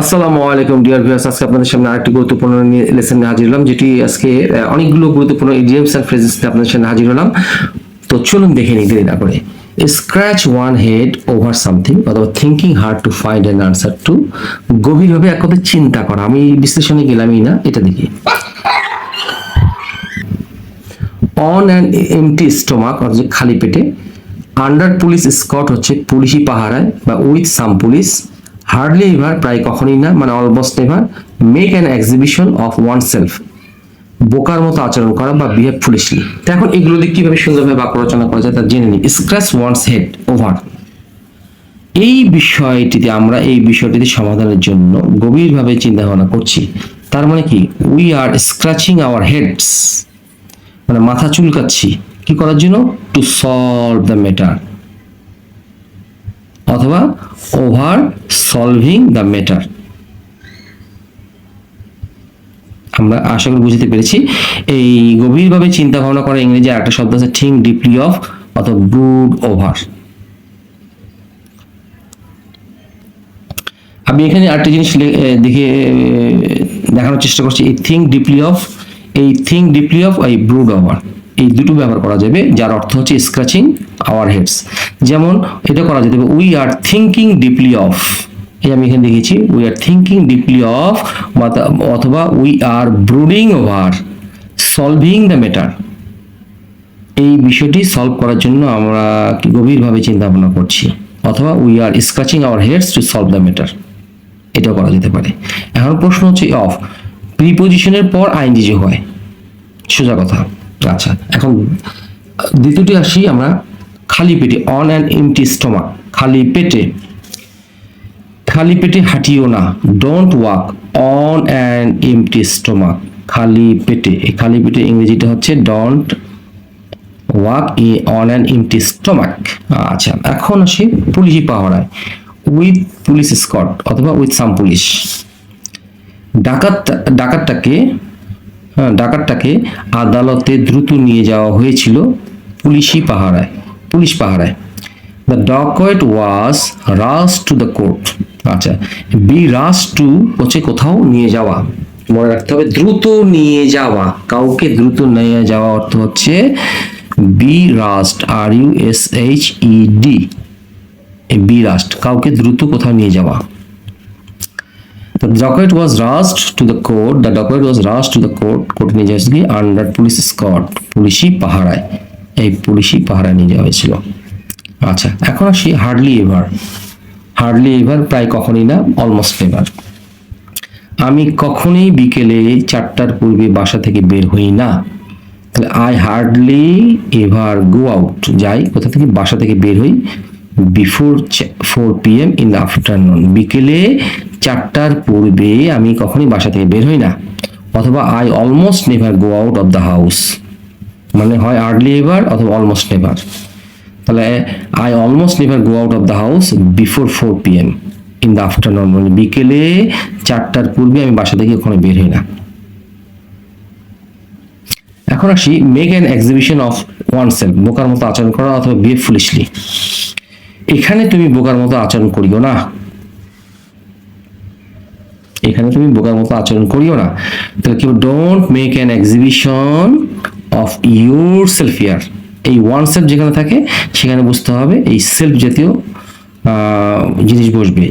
আসসালামু আলাইকুম dear viewers, আজকে আপনাদের সামনে আরেকটি গুরুত্বপূর্ণ লেসন নিয়ে হাজির হলাম, যেটি আজকে অনেকগুলো গুরুত্বপূর্ণ ইডিয়মস এন্ড ফ্রেজেস নিয়ে আপনাদের সামনে হাজির হলাম। তো চলুন দেখে নিই দেরি না করে। Scratch one's head over something অথবা thinking hard to find an answer to, গভীরভাবে এক কথায় চিন্তা করা। আমি বিশ্লেষণে গেলামই না, এটা দেখি। অন অ্যান এমটি স্টোমাক অর্থাৎ খালি পেটে। আন্ডার পুলিশ স্কট হচ্ছে পুলিশি পাহারায় বা with some police. Hardly ever প্রায় কখনই না মানে almost never. Make an exhibition of one self, বোকার মতো আচরণ করা বা বিহেভ ফুলিশলি। তো এখন এগুলো দিয়ে কিভাবে সুন্দরভাবে বাক্য রচনা করা যায় তা জেনে নিই। স্ক্র্যাচ ওয়ানস হেড ওভার, এই বিষয়টিতে সমাধানের জন্য গভীরভাবে চিন্তা ভাবনা করছি। তার মানে কি, we are scratching our heads, মানে মাথা চুলকাচ্ছি কি করার জন্য? টু সলভ দ্য ম্যাটার, অথবা ওভার সলভিং দ্য ম্যাটার। আমরা আশা করি বুঝতে পেরেছি। এই গভীরভাবে চিন্তা ভাবনা করা ইংরেজি একটা শব্দ আছে থিঙ্ক ডিপলি অফ অথবা ব্রুড ওভার। আমি এখানে আরেকটা জিনিস দেখে দেখানোর চেষ্টা করছি। এই থিঙ্ক ডিপলি অফ, এই ব্রুড ওভার, এই দুটো ব্যবহার করা যাবে, যার অর্থ হচ্ছে স্ক্র্যাচিং আওয়ার হেডস। যেমন এটা করা যেতে পারে, we are thinking deeply of, এই আমি এখানে দেখেছি we are thinking deeply of, অথবা we are brooding over solving the matter. এই বিষয়টি সলভ করার জন্য আমরা গভীরভাবে চিন্তা ভাবনা করছি, অথবা we are scratching our heads to solve the matter, এটাও করা যেতে পারে। এখন প্রশ্ন হচ্ছে অফ, প্রিপোজিশনের পর আইএনজি যোগ হয়, সোজা কথা। আচ্ছা, এখন দ্বিতীয়টি আসি আমরা। খালি পেটে, অন অ্যান এমটি স্টোমাক, খালি পেটে হাঁটিও না। Don't walk on an empty stomach, খালি পেটে। এই খালি পেটে ইংরেজিটা হচ্ছে don't walk on an empty stomach. আচ্ছা, এখন আসি পুলিশি পাহারায়, উইথ পুলিশ স্কট অথবা উইথ সাম পুলিশ। ডাকাতটাকে আদালতে দ্রুত নিয়ে যাওয়া হয়েছিল পুলিশ পাহারায়। দ্য ডাকাত ওয়াজ রাশ টু দ্য কোর্ট। আচ্ছা, বি রাশ টু হচ্ছে কোথাও নিয়ে যাওয়া, মনে রাখতে হবে দ্রুত নিয়ে যাওয়া, কাউকে দ্রুত নিয়ে যাওয়া অর্থ হচ্ছে be rushed, RUSHED, be rushed, কাউকে দ্রুত কোথাও নিয়ে যাওয়া। The docket was rushed to the court. কোর্টে নিয়ে যাওয়া হয়েছিল আন্ডার পুলিশ স্কট, পুলিশি পাহারায়। এই পুলিশি পাহারায় নিয়ে যাওয়া হয়েছিল। আচ্ছা, এখন আসি হার্ডলি এভার প্রায় কখনই না, অলমোস্ট নেভার। আমি কখনোই বিকেলে 4টার পূর্বে বাসা থেকে বের হই না। তাহলে I hardly ever go out, যাই কোথা থেকে, বাসা থেকে বের হই before 4 PM in the afternoon, বিকেলে 4টার পূর্বে আমি কখনোই বাসা থেকে বের হই না। অথবা I almost never go out of the house, মানে হয় আর্লি এভার অথবা অলমোস্ট নেভার। তাহলে I almost never go out of the house before 4 PM in the afternoon, মানে বিকেলে 4টার পূর্বে আমি বাসা থেকে কখনো বের হই না। এখন আসি make an exhibition of one self, বোকার মতো আচরণ করা অথবা বিহেভ ফুলিশলি। এখানে তুমি বোকার মতো আচরণ করিও না, তাহলে কি, don't make an exhibition of your self here. এই ওয়ান সেলফ যেখানে থাকে সেখানে বুঝতে হবে এই সেলফ জাতীয় জিনিস বসবে।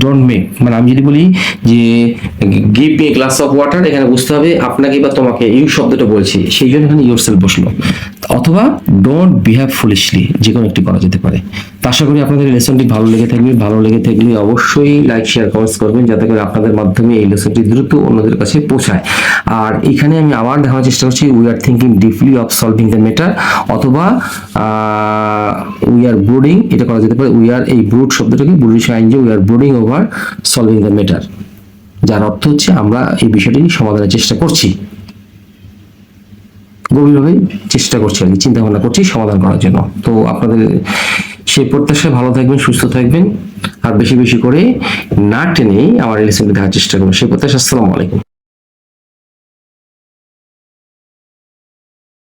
ডোন্ট মেক, মানে আমি যদি বলি যে give me a glass of water, এখানে বুঝতে হবে আপনাকে বা তোমাকে, ইউ শব্দটা বলছি, সেই জন্য এখানে ইউর সেলফ বসলো। অথবা ডোন্ট বিহেভ ফুলিশলি, যে কোনো একটি করা যেতে পারে। তো আশা করি আপনাদের লেসনটি ভালো লেগে থাকলে অবশ্যই লাইক, শেয়ার, কমেন্টস করবেন, যাতে করে আপনাদের মাধ্যমে এই লেসনটি দ্রুত অন্যদের কাছে পৌঁছায়। আর এখানে আমি আবার দেখানোর চেষ্টা করছি, we are thinking deeply of solving the matter, অথবা উই আর ব্রুডিং, এটা করা যেতে পারে। উই আর, এই ব্রুড শব্দটাকে ব্রুডিশ আইনজি, we are brooding over solving the matter, যার অর্থ হচ্ছে আমরা এই বিষয়টি সমাধানের চেষ্টা করছি, গভীরভাবে চেষ্টা করছি আর কি, চিন্তা ভাবনা করছি সমাধান করার জন্য। তো আপনাদের সেই প্রত্যাশায় ভালো থাকবেন, সুস্থ থাকবেন, আর বেশি করে না টেনে আমার লেসনটি দেখার চেষ্টা করবেন, সেই প্রত্যাশা। আসসালামু আলাইকুম।